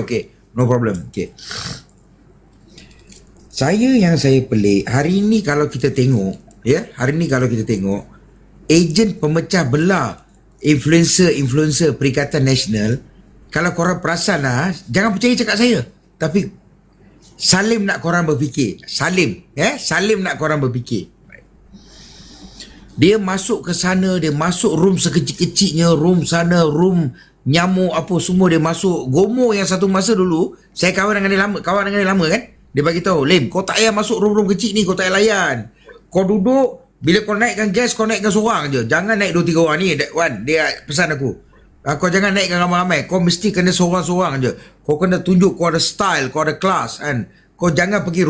Okay. No problem. Okay. Yang saya pelik, hari ni kalau kita tengok, ejen pemecah belah influencer Perikatan Nasional, kalau korang perasan lah, jangan percaya cakap saya, tapi Salim nak korang berfikir. Salim nak korang berfikir. Dia masuk ke sana, dia masuk room sekecil-kecilnya, room sana, room nyamuk apa semua dia masuk. Gomo yang satu masa dulu, saya kawan dengan dia lama kan. Dia bagi tahu, Lim, kau tak payah masuk room-room kecil ni, kau tak payah layan. Kau duduk, bila kau naikkan gas, kau naikkan seorang je. Jangan naik 2-3 orang ni, Wan, dia pesan aku. Kau jangan naikkan ramai-ramai, kau mesti kena seorang-seorang je. Kau kena tunjuk kau ada style, kau ada kelas kan. Kau jangan pergi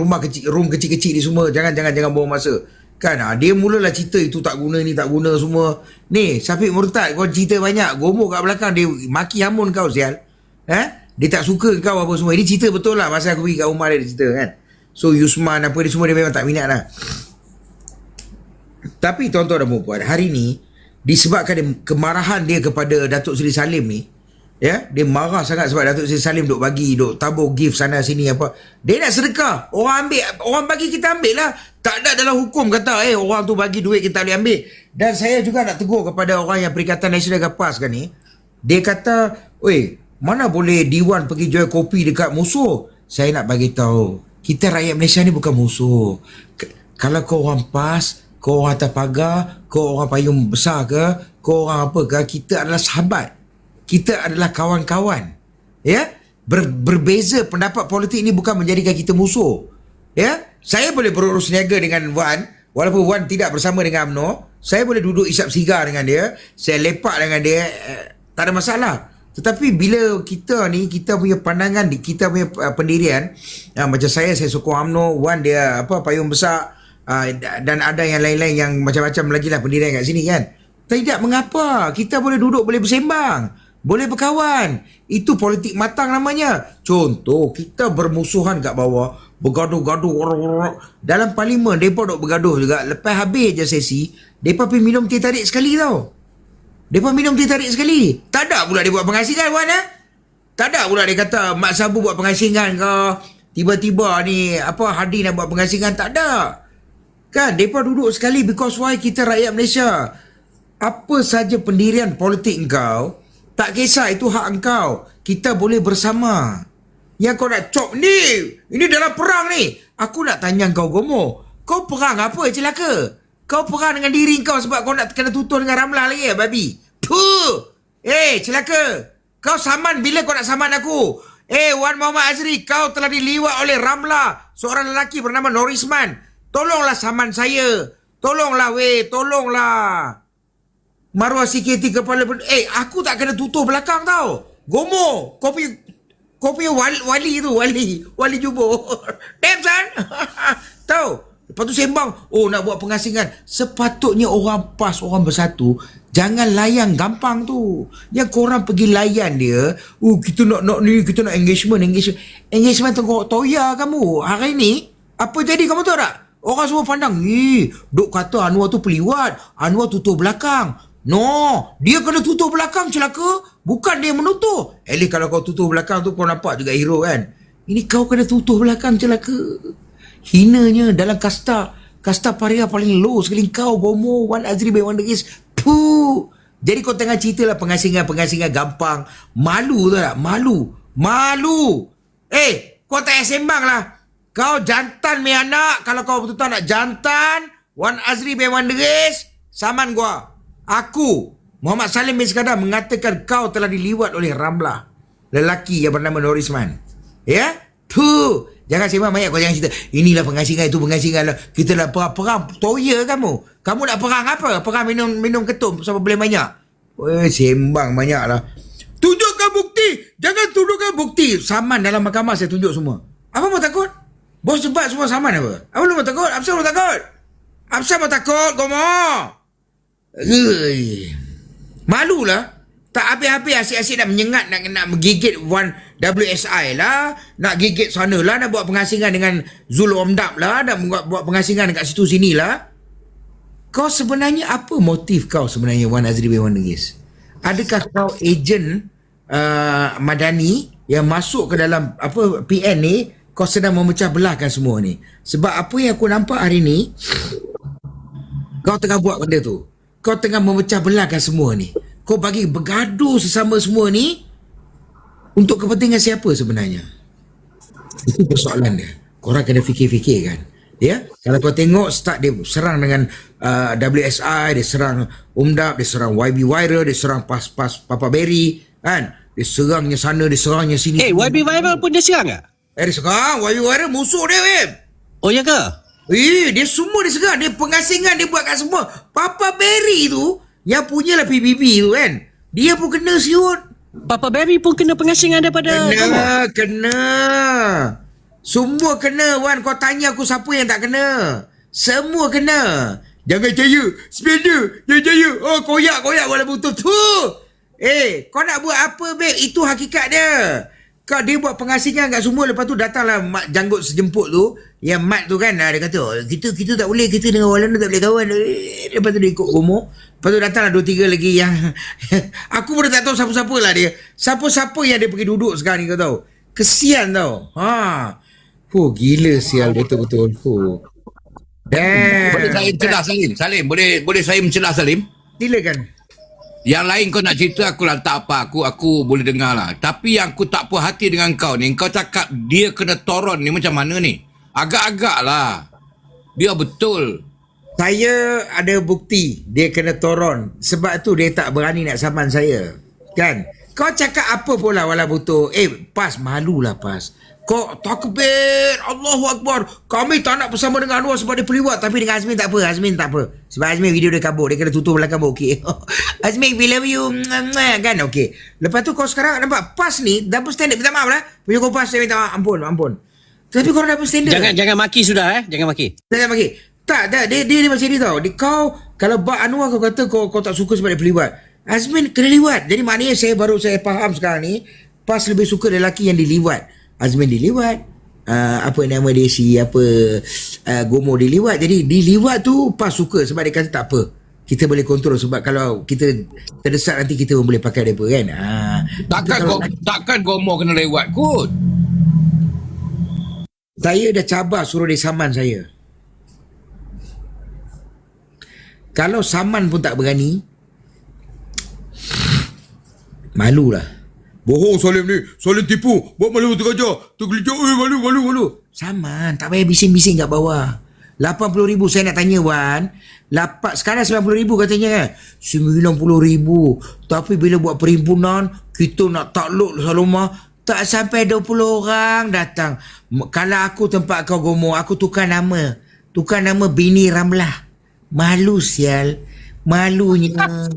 room kecil-kecil ni semua. Jangan buang masa. Kan dia mulalah cerita itu tak guna, ni tak guna semua. Ni Syafiq Murtad, kau cerita banyak, gomok kat belakang, dia maki hamun kau sial. Dia tak suka kau apa semua. Ini cerita betul lah, masa aku pergi kat rumah dia cerita kan. So Yusman apa dia semua, dia memang tak minat lah. Tapi tuan-tuan dan puan-puan, hari ni disebabkan kemarahan dia kepada Datuk Seri Salim ni, dia marah sangat sebab Datuk Seri Salim duk tabur gift sana sini apa. Dia nak sedekah, orang bagi, kita ambil lah. Tak ada dalam hukum kata orang tu bagi duit kita boleh ambil. Dan saya juga nak tegur kepada orang yang Perikatan Nasional Gapas kan ni. Dia kata, mana boleh Diwan pergi jual kopi dekat musuh. Saya nak bagi tahu, kita rakyat Malaysia ni bukan musuh. Kalau kau orang PAS, kau orang atas pagar, kau orang payung besar ke, kau orang apa ke, kita adalah sahabat. Kita adalah kawan-kawan. Berbeza pendapat politik ni bukan menjadikan kita musuh. Saya boleh berurus niaga dengan Wan, walaupun Wan tidak bersama dengan UMNO. Saya boleh duduk isap sigar dengan dia, saya lepak dengan dia, tak ada masalah. Tetapi bila kita punya pandangan, kita punya pendirian, macam saya sokong UMNO, Wan dia payung besar, dan ada yang lain-lain yang macam-macam lagi lah pendirian kat sini kan. Tidak mengapa, kita boleh duduk, boleh bersembang, boleh berkawan. Itu politik matang namanya. Contoh, kita bermusuhan kat bawah, bergaduh-gaduh dalam parlimen, mereka duk bergaduh juga. Lepas habis je sesi, mereka pergi minum teh tarik sekali tau. Mereka minum teh tarik sekali. Tak ada pula dia buat pengasingan, Wan. Tak ada pula dia kata Mak Sabu buat pengasingan ke, tiba-tiba ni Hadi nak buat pengasingan. Tak ada kan. Mereka duduk sekali. Because why? Kita rakyat Malaysia. Apa saja pendirian politik engkau, tak kisah, itu hak engkau. Kita boleh bersama. Yang kau nak cop ni, ini dalam perang ni. Aku nak tanya kau, Gomo, kau perang apa celaka? Kau perang dengan diri kau sebab kau nak kena tutur dengan Ramlah lagi ya, babi? Puh! Celaka. Kau saman bila kau nak saman aku? Wan Muhammad Azri, kau telah diliwat oleh Ramlah, seorang lelaki bernama Norisman. Tolonglah saman saya. Tolonglah tolonglah. Maruah CKT kepala aku tak kena tutur belakang tau. Gomo, kau punya wali tu, wali jubur. Damn son. Tahu? Lepas tu sembang, nak buat pengasingan. Sepatutnya orang PAS, orang bersatu, jangan layan gampang tu. Yang korang pergi layan dia, kita nak ni, kita nak engagement tengok toya kamu. Hari ni apa jadi kamu tahu tak? Orang semua pandang, duk kata Anwar tu peliwat, Anwar tutup belakang. No, dia kena tutup belakang celaka. Bukan dia menutup. Kalau kau tutup belakang tu, kau nampak juga hero kan. Ini kau kena tutup belakang celaka. Hinanya dalam kasta paria paling low sekali kau, Gomo, Wan Azri bin Wan Degis. Puh. Jadi kau tengah cerita lah pengasingan gampang. Malu tak? Malu. Kau tak payah sembang lah. Kau jantan me anak. Kalau kau betul-betul nak jantan, Wan Azri bin Wan Degis, saman gua. Aku, Muhammad Salim bin Skandar, mengatakan kau telah diliwat oleh Ramlah, lelaki yang bernama Norisman. Tuh. Jangan sembang banyak, kau jangan cerita inilah pengasingan, itu pengasingan lah. Kita nak perang toya kamu. Kamu nak perang apa? Perang minum ketum sampai boleh banyak. Sembang banyak lah. Tunjukkan bukti. Jangan tunjukkan bukti. Saman dalam mahkamah saya tunjuk semua. Apa mau takut? Bos cepat semua saman apa? Apa lu mau takut? Apa lu takut? Apa mau takut, Gomo? Malulah. Tak habis-habis asyik-asyik nak menyengat, nak menggigit WSI lah, nak gigit sana lah, nak buat pengasingan dengan Zul Omdab lah, nak buat pengasingan dekat situ sini lah. Kau sebenarnya apa motif kau sebenarnya, Wan Azri bin Wan Degis? Adakah kau ejen Madani yang masuk ke dalam apa PN ni, kau sedang memecah belahkan semua ni. Sebab apa yang aku nampak hari ni, kau tengah buat benda tu. Kau tengah memecah belahkan semua ni. Kau bagi bergaduh sesama semua ni untuk kepentingan siapa sebenarnya? Itu persoalan dia. Korang kena fikir-fikir kan. Ya, kalau kau tengok start dia serang dengan WSI, dia serang Umdab, dia serang YB Viral, dia serang pas Papa Berry kan. Dia serangnya sana, dia serangnya sini. YB Viral pun dia serang tak? Dia serang. YB Viral musuh dia, weh. Oh ya ke? Dia semua dia serang. Dia pengasingan dia buat kat semua. Papa Berry tu, yang punyalah PBB tu kan, dia pun kena siut. Papa Berry pun kena pengasingan daripada Kena. Semua kena, Wan. Kau tanya aku siapa yang tak kena. Semua kena. Jangan jaya. Sepeda. Jangan jaya. Oh, koyak wala betul tu. Kau nak buat apa, babe? Itu hakikat dia. Kau dia buat pengasingan kat semua. Lepas tu datanglah mat janggut sejemput tu. Yang mat tu kan, dia kata, oh, kita tak boleh. Kita dengan orang lain tak boleh kawan. Lepas tu dia ikut gomok. Lepas tu datanglah 2-3 lagi yang aku pun tak tahu siapa-siapa lah dia. Siapa-siapa yang dia pergi duduk sekarang ni, kau tahu. Kesian tau. Gila sial betul-betul. Boleh saya celah Salim? Boleh saya mencelah Salim? Silakan. Yang lain kau nak cerita aku lah tak apa. Aku boleh dengar lah. Tapi yang aku tak puas hati dengan kau ni, kau cakap dia kena toron ni macam mana ni? Agak-agak lah. Dia betul. Saya ada bukti dia kena toron. Sebab tu dia tak berani nak saman saya. Kan? Kau cakap apa pula wala butuh. Pas, malulah Pas. Kau takbir, Allahu Akbar. Kami tak nak bersama dengan Anwar sebab dia peliwat. Tapi dengan Azmin tak apa. Sebab Azmin video dia kabur. Dia kena tutup belakang pun okey. Azmin, we love you. Kan okey. Lepas tu kau sekarang nampak Pas ni double standard. Minta maaf lah. Punya kau Pas, saya minta maaf. Ampun. Tapi kau double standard. Jangan maki sudah Jangan maki. Jangan maki. Tak, dia macam ni tau. Kau, kalau Bak Anwar kau kata kau tak suka sebab dia peliwat. Azmin kena liwat. Jadi maknanya saya faham sekarang ni, Pas lebih suka lelaki yang diliwat. Azmin diliwat. Apa nama dia Gomo diliwat. Jadi diliwat tu Pas suka sebab dia kata tak apa. Kita boleh kontrol sebab kalau kita terdesak nanti kita pun boleh pakai mereka kan. Takkan Gomo kena lewat kot. Saya dah cabar suruh dia saman saya. Kalau saman pun tak berani, malulah. Bohong Salim ni. Salim tipu. Buat malu tergajar. Tergelijak. Malu. Saman. Tak payah bising-bising kat bawah. 80,000 saya nak tanya Wan. Sekarang 90,000 katanya kan. 90,000. Tapi bila buat perhimpunan, kita nak takluk Salomah, tak sampai 20 orang datang. Kalau aku tempat kau Gomo, aku tukar nama. Bini Ramlah. Malu sial. Malunya.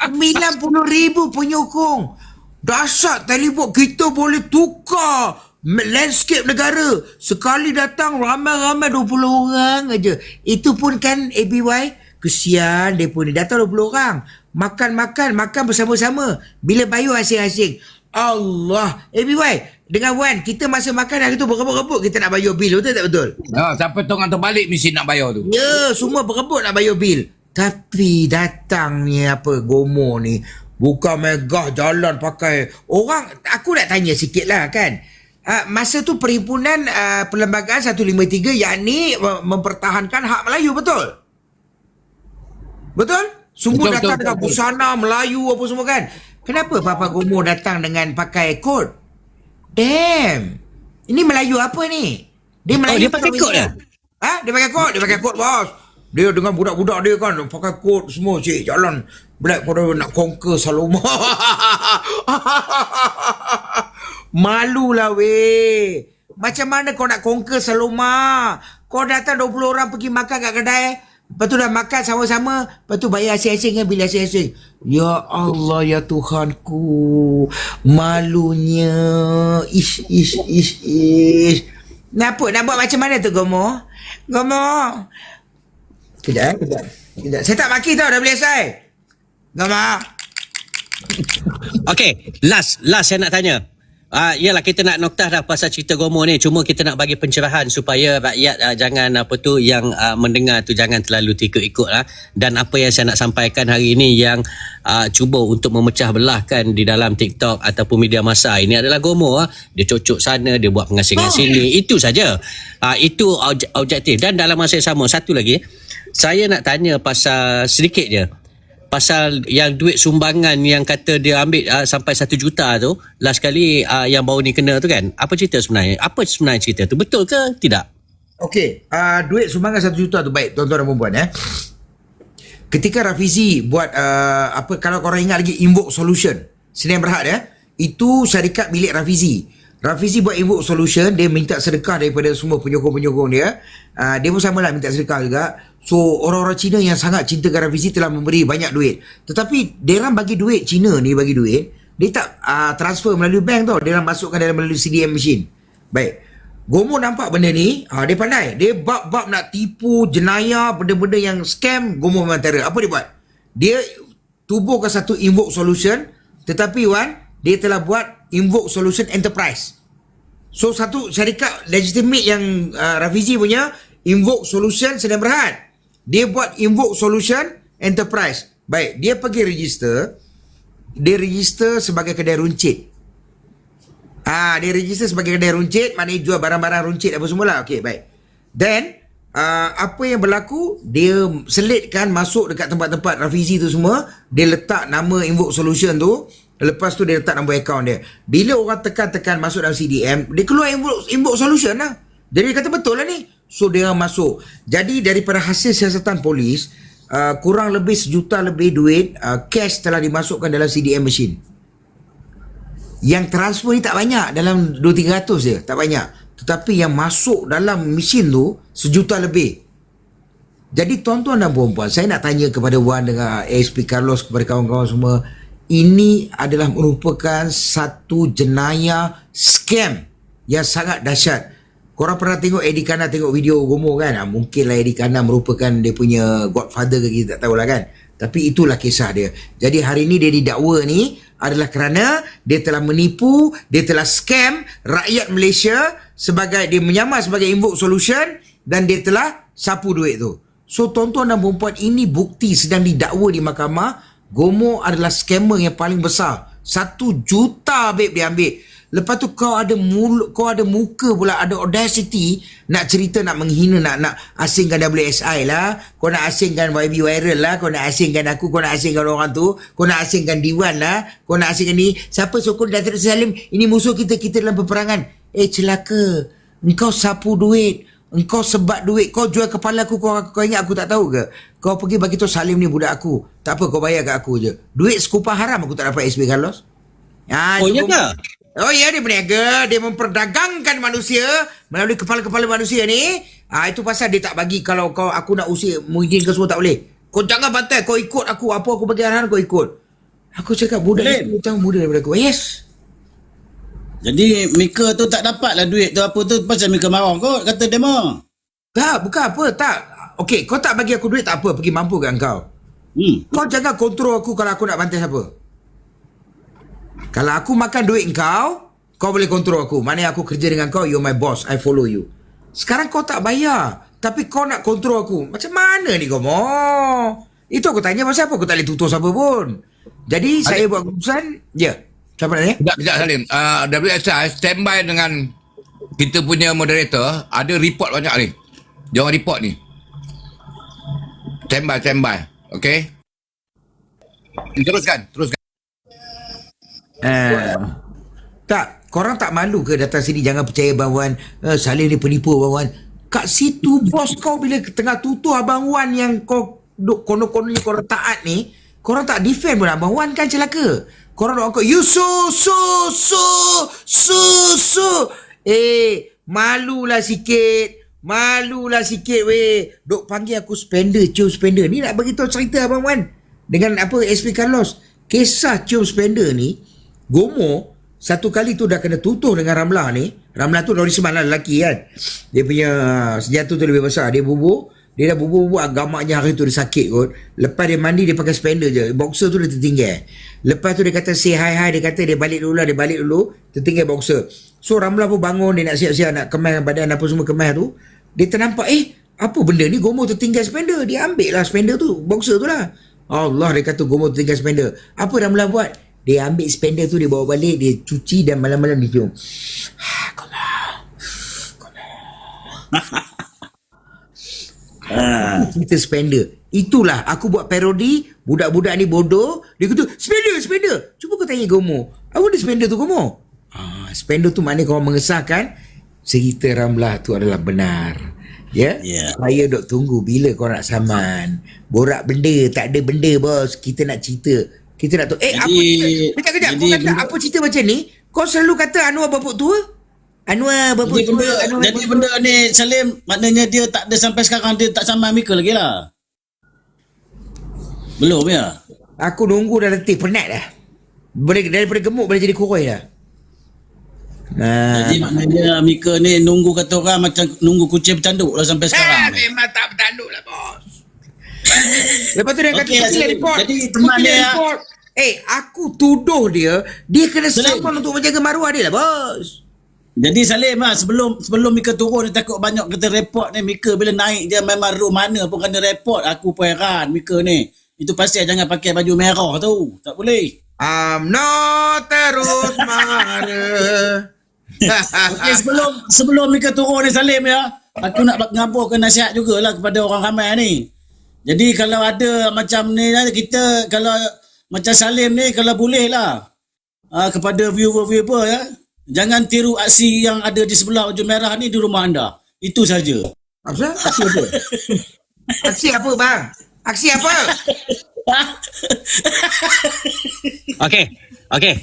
90,000 penyokong. Dasar telefon kita boleh tukar landscape negara. Sekali datang ramai-ramai 20 orang aja. Itu pun kan ABY. Kesian dia pun datang 20 orang. Makan bersama-sama. Bila bayar asing-asing. Allah. ABY. Dengan Wan, kita masa makan hari tu berebut-rebut kita nak bayar bil. Betul tak betul? Siapa tong terbalik mesti nak bayar tu. Ya, semua berebut nak bayar bil. Tapi datang ni Gomo ni. Buka megah jalan pakai. Orang, aku nak tanya sikit lah kan. Masa tu perhimpunan perlembagaan 153 yakni mempertahankan hak Melayu, betul? Betul? Semua datang dengan busana Melayu apa semua kan. Kenapa Papa Gomo datang dengan pakai kod? Damn. Ini Melayu apa ni? Dia Melayu. Dia pakai kod dah? Dia pakai kod bos. Dia dengan budak-budak dia kan pakai kod semua cik jalan black pada nak conquer Saloma. Malulah weh. Macam mana kau nak conquer Saloma? Kau datang 20 orang pergi makan kat kedai. Lepas tu dah makan sama-sama. Lepas tu bayar asing-asing kan, bil asing-asing. Ya Allah ya Tuhanku. Malunya. Ish. Nak buat macam mana tu Gomo? Kejap. Saya tak maki tau, dah boleh selesai. Gomo. Okay, last saya nak tanya. Yalah, kita nak noktah dah pasal cerita Gomo ni. Cuma kita nak bagi pencerahan supaya rakyat jangan yang mendengar tu jangan terlalu ikut-ikut lah. Dan apa yang saya nak sampaikan hari ini yang cuba untuk memecah belahkan di dalam TikTok ataupun media masa ini adalah Gomo. Dia cocok sana, dia buat pengasingan sini. Itu saja. Itu objektif. Dan dalam masa yang sama, satu lagi, saya nak tanya pasal sedikit je. Pasal yang duit sumbangan yang kata dia ambil sampai 1 juta tu, last kali yang baru ni kena tu kan. Apa cerita sebenarnya? Apa sebenarnya cerita tu? Betul ke tidak? Okey, duit sumbangan 1 juta tu baik tuan-tuan dan puan-puan Ketika Rafizi buat kalau korang ingat lagi Invoke Solution Senin Berhad itu syarikat milik Rafizi. Rafizi buat Invoke Solution, dia minta sedekah daripada semua penyokong-penyokong dia. Dia pun sama lah minta sedekah juga. So orang-orang Cina yang sangat cintakan Rafizi telah memberi banyak duit. Tetapi dia orang bagi duit, Cina ni bagi duit, dia tak transfer melalui bank tau. Dia orang masukkan dalam melalui CDM machine. Baik, Gomo nampak benda ni, dia pandai. Dia bab-bab nak tipu, jenayah, benda-benda yang scam, Gomo memang terror. Apa dia buat? Dia tubuhkan satu Invoke Solution, tetapi dia telah buat Invoke Solution Enterprise. So satu syarikat legitimate yang Rafizi punya, Invoke Solution Senin Berhad. Dia buat Invoke Solution Enterprise. Baik, dia pergi register. Dia register sebagai kedai runcit. Dia register sebagai kedai runcit, maknanya jual barang-barang runcit apa semualah. Okey, baik. Then apa yang berlaku, dia selitkan masuk dekat tempat-tempat Rafizi tu semua, dia letak nama Invoke Solution tu, lepas tu dia letak nombor akaun dia. Bila orang tekan-tekan masuk dalam CDM, dia keluar Invoke Solution lah. Jadi dia kata betul lah ni. So dia masuk. Jadi daripada hasil siasatan polis, kurang lebih 1 juta lebih duit cash telah dimasukkan dalam CDM machine. Yang transfer ni tak banyak, dalam 200-300 je, tak banyak. Tetapi yang masuk dalam mesin tu 1 juta lebih. Jadi tuan-tuan dan puan-puan, saya nak tanya kepada Wan dengan ASP Carlos, kepada kawan-kawan semua, ini adalah merupakan satu jenayah scam yang sangat dahsyat. Korang pernah tengok Eddie Kana tengok video Gomo kan? Mungkinlah Eddie Kana merupakan dia punya godfather ke, kita tak tahulah kan. Tapi itulah kisah dia. Jadi hari ni dia didakwa ni adalah kerana dia telah menipu, dia telah scam rakyat Malaysia sebagai dia menyamar sebagai Invoke Solution dan dia telah sapu duit tu. So tuan-tuan dan puan-puan, ini bukti sedang didakwa di mahkamah. Gomo adalah scammer yang paling besar. 1 juta babe dia ambil. Lepas tu kau ada muka pula, ada audacity nak cerita, nak menghina, nak asingkan WSI lah, kau nak asingkan YB Viral lah, kau nak asingkan aku, kau nak asingkan orang tu, kau nak asingkan Diwan lah, kau nak asingkan ni. Siapa sokong Datuk Salim? Ini musuh kita dalam peperangan. Celaka. Engkau sapu duit, engkau sebat duit, kau jual kepala aku, kau ingat aku tak tahu ke? Kau pergi bagi tu Salim ni budak aku. Tak apa, kau bayar kat aku je. Duit sekupang haram aku tak dapat SB Carlos. Oh ya ke? Oh ya, dia berniaga, dia memperdagangkan manusia melalui kepala-kepala manusia ni. Itu pasal dia tak bagi, kalau aku nak usir Muhyiddin ke semua tak boleh. Kau jangan bantai, kau ikut aku, apa aku bagi arahan kau ikut. Aku cakap budak ni 10 tahun muda daripada aku. Yes. Jadi Mika tu tak dapat lah duit tu apa tu, pasal Mika marah kot kata demo. Tak, bukan apa, tak. Okey, kau tak bagi aku duit tak apa, pergi mampu kat kau. Kau jangan kontrol aku kalau aku nak bantai siapa. Kalau aku makan duit kau boleh kontrol aku. Maknanya aku kerja dengan kau, you're my boss, I follow you. Sekarang kau tak bayar, tapi kau nak kontrol aku. Macam mana ni kau mau? Itu aku tanya pasal apa, aku tak boleh tutur siapa pun. Jadi saya buat keputusan. Siapa nak ni? Sekejap Salim. WSI standby dengan kita punya moderator. Ada report banyak ni. Jangan report ni. Standby. Okay? Teruskan. Tak, korang tak malu ke datang sini? Jangan percaya Abang Wan, Salim ni penipu Abang Wan. Kat situ bos kau bila tengah tutur Abang Wan yang kau duk kono-kononya korang taat ni, korang tak defend pun Abang Wan kan celaka. Korang duk angkat you so. Malulah sikit weh. Duk panggil aku cium spender. Ni nak bagi tahu cerita Abang Wan dengan SP Carlos. Kisah cium spender ni, Gomo satu kali tu dah kena tutuh dengan Ramlah ni. Ramlah tu Nori Seman lah, lelaki kan. Dia punya senjata tu lebih besar. Dia bubuh. Dia dah bubur-bubur agamaknya hari tu dia sakit kot. Lepas dia mandi dia pakai spender je. Boxer tu dia tertinggal. Lepas tu dia kata say hi. Dia kata dia balik dulu lah. Dia balik dulu. Tertinggal boxer. So Ramlah pun bangun. Dia nak siap-siap nak kemas badan apa semua kemas tu. Dia ternampak apa benda ni, Gomo tertinggal spender. Dia ambil lah spender tu, boxer tu lah. Allah, dia kata Gomo tertinggal spender. Apa Ramlah buat? Dia ambil spender tu, dia bawa balik, dia cuci dan malam-malam dia cium. Cerita spender. Itulah aku buat parodi. Budak-budak ni bodoh. Dia kata spender. Cuba kau tanya Gomo, apa dia spender tu Gomo? Spender tu maknanya kau mengesahkan cerita Ramlah tu adalah benar. Ya, saya dok tunggu bila kau nak saman. Borak benda, tak ada benda bos. Kita nak cerita. Kita nak tahu. Kejap. Kau kata apa cerita macam ni? Kau selalu kata Anwar bapuk tua? Anwar bapuk tua. Jadi benda ni Salim, maknanya dia tak ada sampai sekarang, dia tak saman Mika lagi lah. Belum ya? Aku nunggu dah letih, penat dah. Boleh daripada gemuk boleh jadi kurus dah. Jadi maknanya Mika ni nunggu kata orang macam nunggu kucing bertanduk lah sampai sekarang. Memang tak bertanduk lah bos. Lepas tu dia kata kita report. Jadi teman dia report. Aku tuduh dia kena saman untuk menjaga maruah dia lah bos. Jadi Salim lah, sebelum Mika turun dia takut banyak kata report ni. Mika bila naik dia memang room mana pun kena report. Aku pun heran Mika ni. Itu pasti jangan pakai baju merah tu. Tak boleh. Not terus marah. Okey, sebelum Mika turun ni Salim ya, aku nak ngaburkan nasihat jugalah kepada orang ramai ni. Jadi kalau ada macam ni lah, kita kalau macam Salim ni kalau boleh lah kepada viewer ya, jangan tiru aksi yang ada di sebelah baju merah ni di rumah anda. Itu saja. Apa? Aksi apa? Aksi apa bang? Aksi apa? Okey.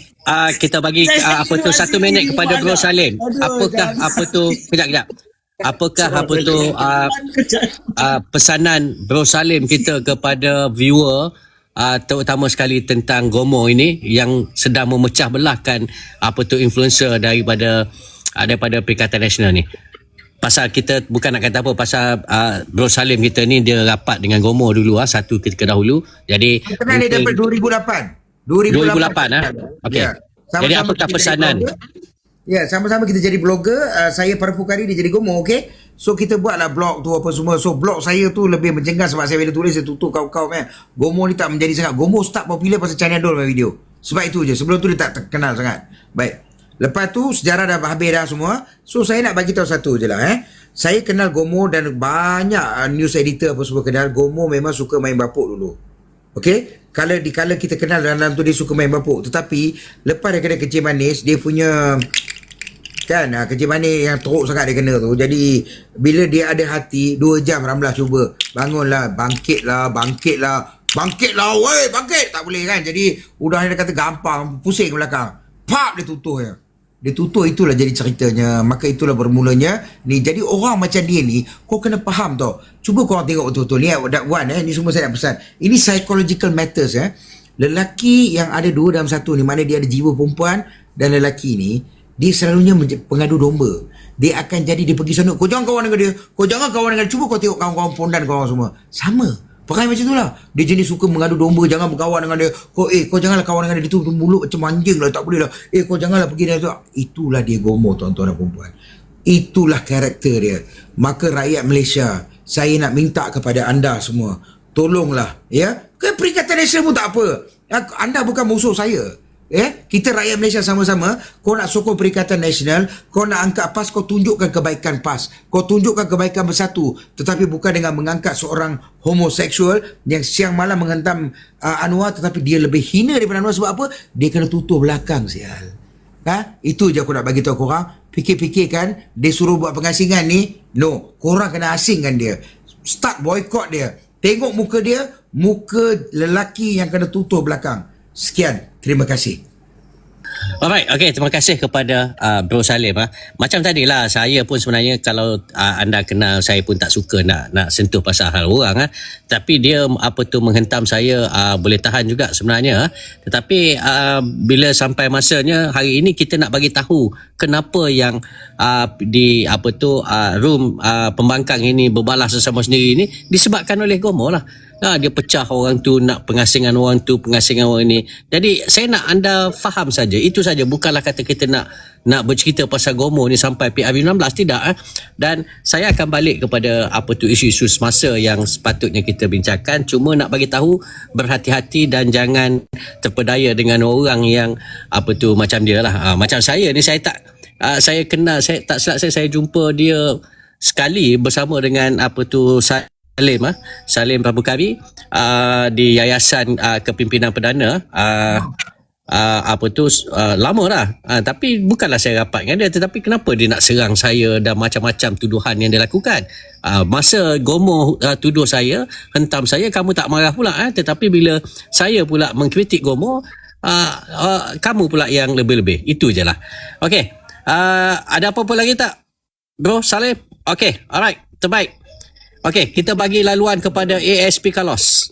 Kita bagi 1 minit kepada Bro Salim. Apakah kejap. Apakah pesanan Bro Salim kita kepada viewer terutama sekali tentang Gomo ini yang sedang memecah belahkan influencer daripada Perikatan Nasional ni. Pasal kita bukan nak kata apa, pasal Bro Salim kita ni dia rapat dengan Gomo dulu satu ketika dahulu. Jadi kenal dia dapat 2008. Okey. Ya. Jadi apakah pesanan? Ya, sama-sama kita jadi blogger. Saya Parfukari, dia jadi Gomo, okey. So kita buatlah blog tu apa semua. So blog saya tu lebih menjengah sebab saya bila tulis saya tutup kau-kau Gomo ni tak menjadi sangat. Gomo start popular pasal Channel Dol video. Sebab itu je. Sebelum tu dia tak terkenal sangat. Baik. Lepas tu sejarah dah habis dah semua. So saya nak bagi tahu satu je lah Saya kenal Gomo dan banyak news editor apa semua kenal. Gomo memang suka main bapuk dulu. Okey, kalau kita kenal dalam tu dia suka main bapuk. Tetapi lepas dia kena kencing manis, dia punya kencing manis yang teruk sangat dia kena tu. Jadi bila dia ada hati 2 jam Ramlah cuba bangunlah, bangkitlah, weh, bangkit. Tak boleh kan. Jadi udah dia kata gampang, pusing ke belakang. Pap dia tutup ya. Dia tutup, itulah jadi ceritanya. Maka itulah bermulanya ni. Jadi orang macam dia ni kau kena faham tau. Cuba kau tengok betul-betul ni that one ni semua saya nak pesan. Ini psychological matters Lelaki yang ada 2 dalam 1 ni, mana dia ada jiwa perempuan dan lelaki ni, dia selalunya pengadu domba. Dia akan jadi dia pergi sana, kau jangan kawan dengan dia, kau jangan kawan dengan dia. Cuba kau tengok kawan-kawan pondan kau semua sama. Pakai macam tu lah. Dia jenis suka mengadu domba. Jangan berkawan dengan dia. Kau janganlah kawan dengan dia. Dia tu mulut macam anjing lah. Tak boleh lah. Kau janganlah pergi dia tu. Itulah dia Gomo, tuan-tuan dan perempuan. Itulah karakter dia. Maka rakyat Malaysia, saya nak minta kepada anda semua, tolonglah Perikatan Nasional pun tak apa. Anda bukan musuh saya. Kita rakyat Malaysia sama-sama. Kau nak sokong Perikatan Nasional, kau nak angkat PAS, kau tunjukkan kebaikan PAS, kau tunjukkan kebaikan bersatu. Tetapi bukan dengan mengangkat seorang homoseksual yang siang malam menghentam Anwar, tetapi dia lebih hina daripada Anwar. Sebab apa? Dia kena tutup belakang sial. Itu je aku nak bagi tahu korang. Fikir-fikirkan, dia suruh buat pengasingan ni, no, korang kena asingkan dia. Start boycott dia. Tengok muka dia, muka lelaki yang kena tutup belakang. Sekian, terima kasih. Alright, okay, terima kasih kepada Bro Salim. Macam tadilah, saya pun sebenarnya kalau anda kenal, saya pun tak suka nak sentuh pasal hal orang. Tapi dia menghentam saya, boleh tahan juga sebenarnya. Tetapi bila sampai masanya, hari ini kita nak bagi tahu kenapa yang di room pembangkang ini berbalas sesama sendiri ini disebabkan oleh Gomo lah. Dia pecah orang tu, nak pengasingan orang tu, pengasingan orang ini. Jadi saya nak anda faham saja, itu saja, bukanlah kata kita nak bercerita pasal Gomo ni sampai PRV16, tidak. Dan saya akan balik kepada isu-isu semasa yang sepatutnya kita bincangkan. Cuma nak bagi tahu, berhati-hati dan jangan terpedaya dengan orang yang macam dia lah. Macam saya ni, saya kenal, saya tak silap saya jumpa dia sekali bersama dengan Salim Prabhukavi di Yayasan Kepimpinan Perdana, lama dah, tapi bukanlah saya rapat dengan dia. Tetapi kenapa dia nak serang saya dan macam-macam tuduhan yang dia lakukan. Masa Gomo tuduh saya, hentam saya, kamu tak marah pula, tetapi bila saya pula mengkritik Gomo, kamu pula yang lebih-lebih. Itu je lah. Okay, ada apa-apa lagi tak, Bro Salim? Okay, alright, terbaik. Okey, kita bagi laluan kepada ASP Carlos.